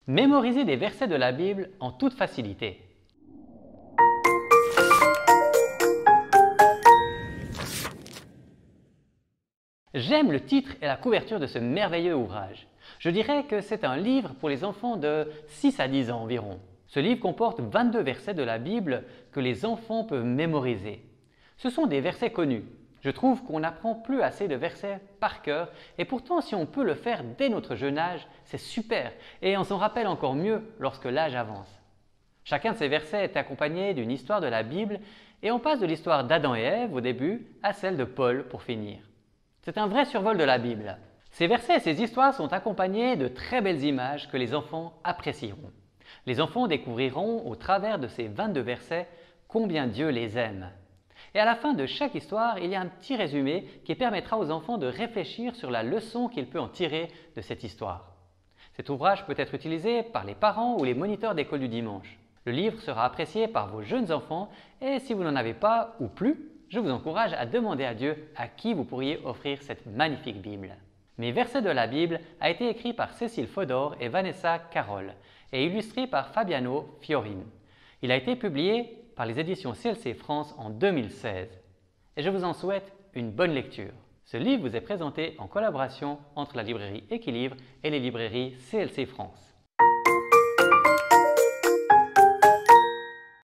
Mémoriser des versets de la Bible en toute facilité. J'aime le titre et la couverture de ce merveilleux ouvrage. Je dirais que c'est un livre pour les enfants de 6 à 10 ans environ. Ce livre comporte 22 versets de la Bible que les enfants peuvent mémoriser. Ce sont des versets connus. Je trouve qu'on n'apprend plus assez de versets par cœur et pourtant si on peut le faire dès notre jeune âge, c'est super et on s'en rappelle encore mieux lorsque l'âge avance. Chacun de ces versets est accompagné d'une histoire de la Bible et on passe de l'histoire d'Adam et Ève au début à celle de Paul pour finir. C'est un vrai survol de la Bible. Ces versets et ces histoires sont accompagnés de très belles images que les enfants apprécieront. Les enfants découvriront au travers de ces 22 versets combien Dieu les aime. Et à la fin de chaque histoire, il y a un petit résumé qui permettra aux enfants de réfléchir sur la leçon qu'ils peuvent en tirer de cette histoire. Cet ouvrage peut être utilisé par les parents ou les moniteurs d'école du dimanche. Le livre sera apprécié par vos jeunes enfants et si vous n'en avez pas ou plus, je vous encourage à demander à Dieu à qui vous pourriez offrir cette magnifique Bible. Mes versets de la Bible a été écrit par Cécile Fodor et Vanessa Carroll et illustré par Fabiano Fiorin. Il a été publié par les éditions CLC France en 2016. Et je vous en souhaite une bonne lecture. Ce livre vous est présenté en collaboration entre la librairie Équilibre et les librairies CLC France.